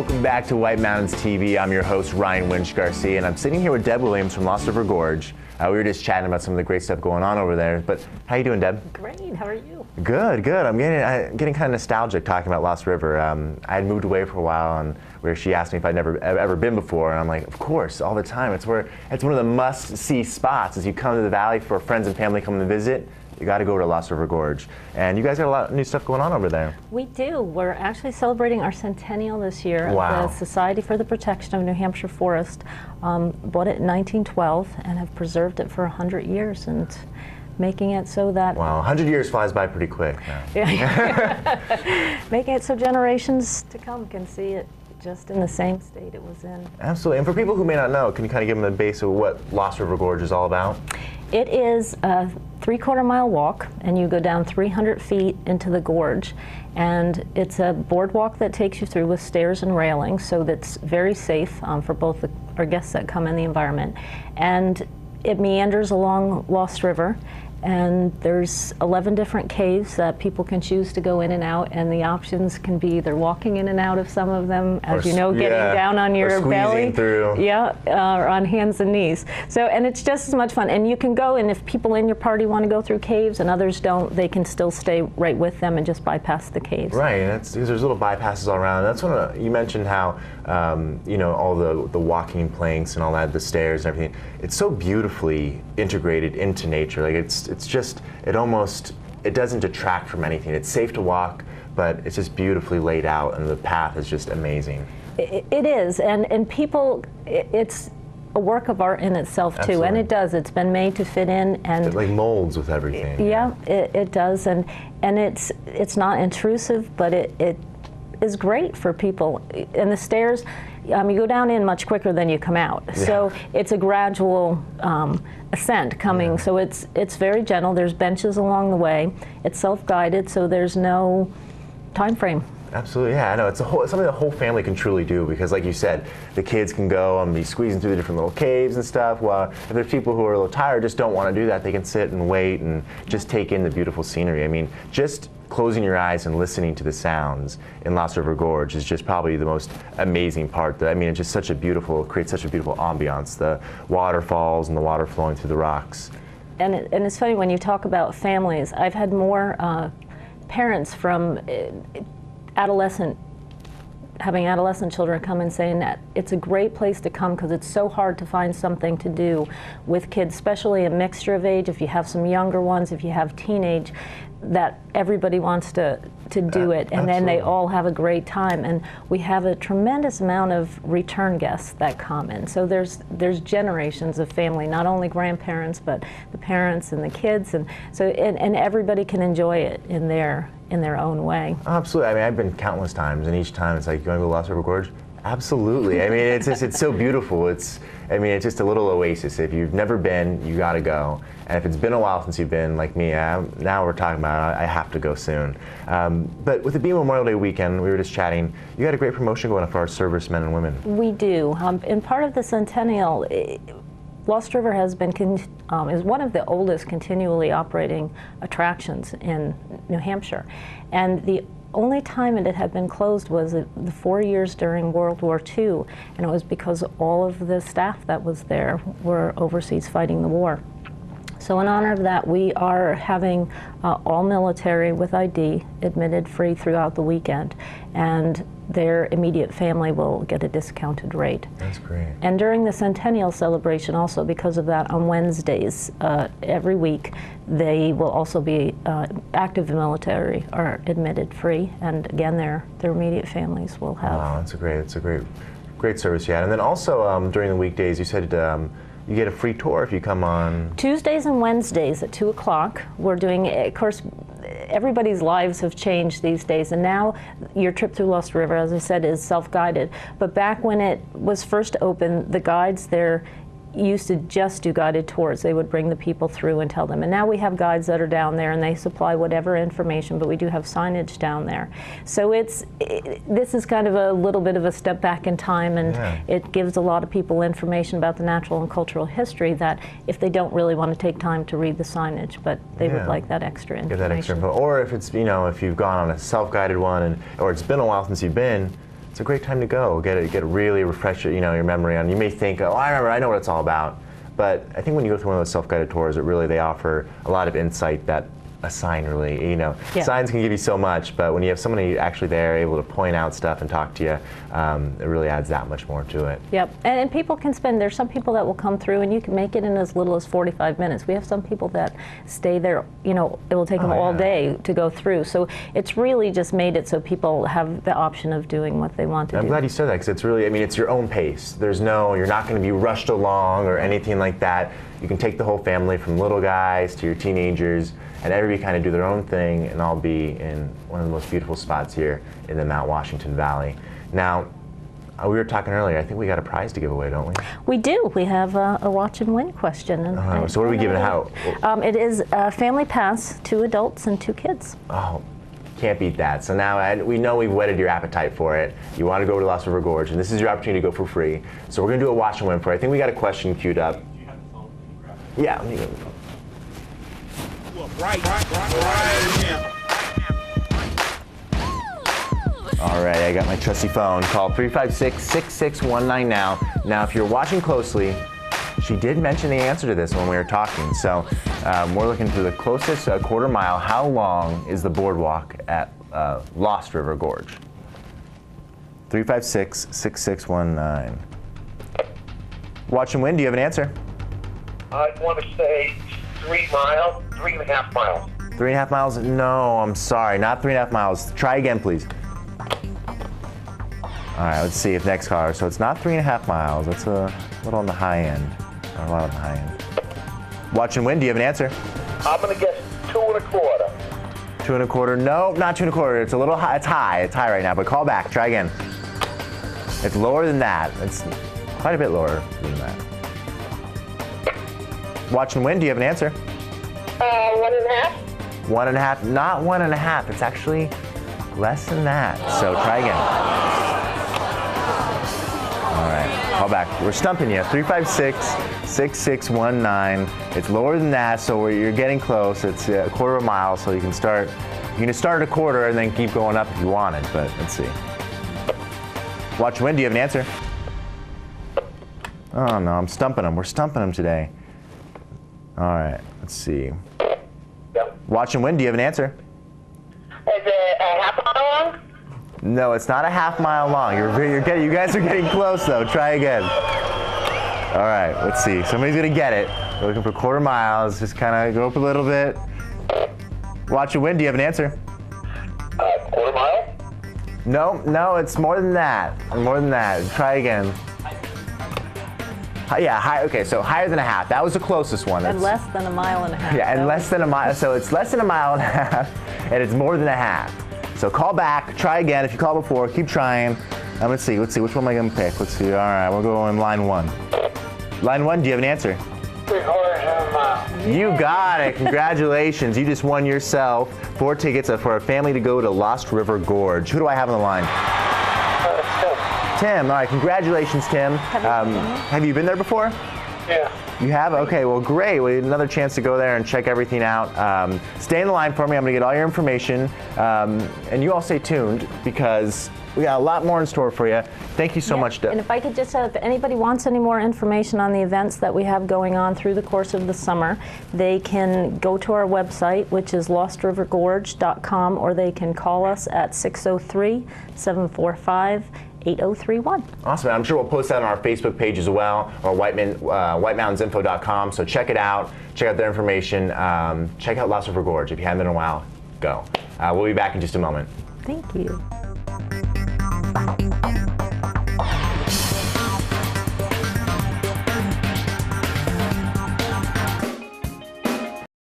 welcome back to White Mountains TV. I'm your host, Ryan Winch Garcia, and I'm sitting here with Deb Williams from Lost River Gorge. We were just chatting about some of the great stuff going on over there, but how you doing, Deb? Great, how are you? Good, good. I'm getting kind of nostalgic talking about Lost River. I had moved away for a while, and where she asked me if I'd ever been before, and I'm like, of course, all the time. It's one of the must-see spots. As you come to the valley for friends and family coming to visit, you got to go to Lost River Gorge. And you guys got a lot of new stuff going on over there. We do. We're actually celebrating our centennial this year. Wow. The Society for the Protection of New Hampshire Forest bought it in 1912 and have preserved it for 100 years and making it so that... Wow, 100 years flies by pretty quick. Yeah. Making it so generations to come can see it just in the same state it was in. Absolutely. And for people who may not know, can you kind of give them the base of what Lost River Gorge is all about? It is a 3/4 mile walk, and you go down 300 feet into the gorge, and it's a boardwalk that takes you through with stairs and railings, so that's very safe for both our guests that come in the environment. And it meanders along Lost River, and there's 11 different caves that people can choose to go in and out, and the options can be either walking in and out of some of them, as you know, getting down on your belly, through. or on hands and knees. So, and it's just as much fun. And you can go, and if people in your party want to go through caves and others don't, they can still stay right with them and just bypass the caves. Right, and there's little bypasses all around. That's when you mentioned how you know, all the walking planks and all that, the stairs and everything. It's so beautifully integrated into nature. Like it's just, it doesn't detract from anything. It's safe to walk, but it's just beautifully laid out, and the path is just amazing. It is, and people, it's a work of art in itself too. Absolutely. And it does. It's been made to fit in, and it like molds with everything. Yeah, it does, and it's not intrusive, but it is great for people. And the stairs, you go down in much quicker than you come out. Yeah. So it's a gradual ascent coming. Yeah. So it's very gentle. There's benches along the way. It's self-guided, so there's no time frame. Absolutely, yeah, I know. It's something the whole family can truly do, because like you said, the kids can go and be squeezing through the different little caves and stuff, while if there's people who are a little tired, just don't want to do that, they can sit and wait and just take in the beautiful scenery. I mean, just closing your eyes and listening to the sounds in Lost River Gorge is just probably the most amazing part. I mean, it's just creates such a beautiful ambiance, the waterfalls and the water flowing through the rocks. And it's funny when you talk about families. I've had more parents from having adolescent children come and saying that it's a great place to come because it's so hard to find something to do with kids, especially a mixture of age. If you have some younger ones, if you have teenage, that everybody wants to do it, and then they all have a great time. And we have a tremendous amount of return guests that come in. So there's generations of family, not only grandparents, but the parents and the kids, and so and everybody can enjoy it in their own way. Absolutely. I mean, I've been countless times, and each time it's like, you want to go to Lost River Gorge? Absolutely. I mean, it's so beautiful. It's just a little oasis. If you've never been, you got to go. And if it's been a while since you've been, like me, now we're talking about I have to go soon. But with it being Memorial Day weekend, we were just chatting. You got a great promotion going on for our servicemen and women. We do. And part of the centennial, Lost River has been is one of the oldest continually operating attractions in New Hampshire, and the only time it had been closed was the 4 years during World War II, and it was because all of the staff that was there were overseas fighting the war. So in honor of that, we are having all military with ID admitted free throughout the weekend, and their immediate family will get a discounted rate. That's great. And during the centennial celebration also, because of that, on Wednesdays every week, they will also be active military are admitted free, and again, their immediate families will have. Wow, that's a great service you had. And then also during the weekdays, you said you get a free tour if you come on Tuesdays and Wednesdays at 2 o'clock. We're doing, of course, everybody's lives have changed these days, and now your trip through Lost River, as I said, is self-guided. But back when it was first open, the guides there used to just do guided tours. They would bring the people through and tell them. And now we have guides that are down there, and they supply whatever information, but we do have signage down there. So this is kind of a little bit of a step back in time, and it gives a lot of people information about the natural and cultural history that if they don't really want to take time to read the signage, but they would like that extra information. Get that extra info. Or if it's, if you've gone on a self-guided one, or it's been a while since you've been, it's it's a great time to go. Get a really refresh your memory on. You may think, oh, I know what it's all about. But I think when you go through one of those self-guided tours, they offer a lot of insight that a sign really, signs can give you so much, but when you have somebody actually there able to point out stuff and talk to you, it really adds that much more to it. Yep, and people can there's some people that will come through and you can make it in as little as 45 minutes. We have some people that stay there, it will take them all day to go through. So it's really just made it so people have the option of doing what they want to do. I'm glad you said that, because it's really, it's your own pace. You're not going to be rushed along or anything like that. You can take the whole family, from little guys to your teenagers, and everybody kind of do their own thing, and all be in one of the most beautiful spots here in the Mount Washington Valley. Now, we were talking earlier, I think we got a prize to give away, don't we? We do. We have a watch and win question. And so what are we giving out? It is a family pass, 2 adults and 2 kids. Oh, can't beat that. So now we know we've whetted your appetite for it. You want to go to Lost River Gorge, and this is your opportunity to go for free. So we're going to do a watch and win for it. I think we got a question queued up. Yeah, let me go. Right. All right, I got my trusty phone. Call 356-6619 now. Now, if you're watching closely, she did mention the answer to this when we were talking. So we're looking for the closest quarter mile. How long is the boardwalk at Lost River Gorge? 356-6619. Watch and win. Do you have an answer? I want to say 3 miles, 3.5 miles. 3.5 miles? No, I'm sorry, not 3.5 miles. Try again, please. All right, let's see if next caller. So it's not 3.5 miles. That's a little on the high end. Or a lot on the high end. Watch and win. Do you have an answer? I'm going to guess 2.25. 2.25? No, not 2.25. It's a little high. It's high. It's high right now. But call back. Try again. It's lower than that. It's quite a bit lower than that. Watch and win. Do you have an answer? 1.5. 1.5? Not 1.5. It's actually less than that. So try again. All right. Call back. We're stumping you. 356-6619. It's lower than that, so you're getting close. It's a quarter of a mile, so you can start. You can start at a quarter and then keep going up if you wanted. But let's see. Watch and win. Do you have an answer? Oh no, I'm stumping them. We're stumping them today. All right, let's see. Yep. Watch and win. Do you have an answer? Is it a half mile long? No, it's not a half mile long. You guys are getting close though. Try again. All right, let's see. Somebody's gonna get it. We're looking for quarter miles. Just kind of go up a little bit. Watch and win. Do you have an answer? Quarter mile? No, it's more than that. More than that. Try again. Yeah, high, okay, so higher than a half. That was the closest one. And less than 1.5 miles. Yeah, and less than a mile. So it's less than 1.5 miles, and it's more than a half. So call back, try again. If you called before, keep trying. Let's see, which one am I gonna pick? Let's see, all right, we'll go in line 1. Line 1, do you have an answer? 3.5 miles. You got it, congratulations. You just won yourself 4 tickets for a family to go to Lost River Gorge. Who do I have on the line? Tim, all right, congratulations, Tim. Have you been there before? Yeah. You have? Okay, well, great. We had another chance to go there and check everything out. Stay in the line for me. I'm going to get all your information. And you all stay tuned because we got a lot more in store for you. Thank you so much. And if I could just say, if anybody wants any more information on the events that we have going on through the course of the summer, they can go to our website, which is lostrivergorge.com, or they can call us at 603-745-8031. Awesome. I'm sure we'll post that on our Facebook page as well, or whitemountainsinfo.com. So check it out. Check out their information. Check out Lost River Gorge. If you haven't been in a while, go. We'll be back in just a moment. Thank you.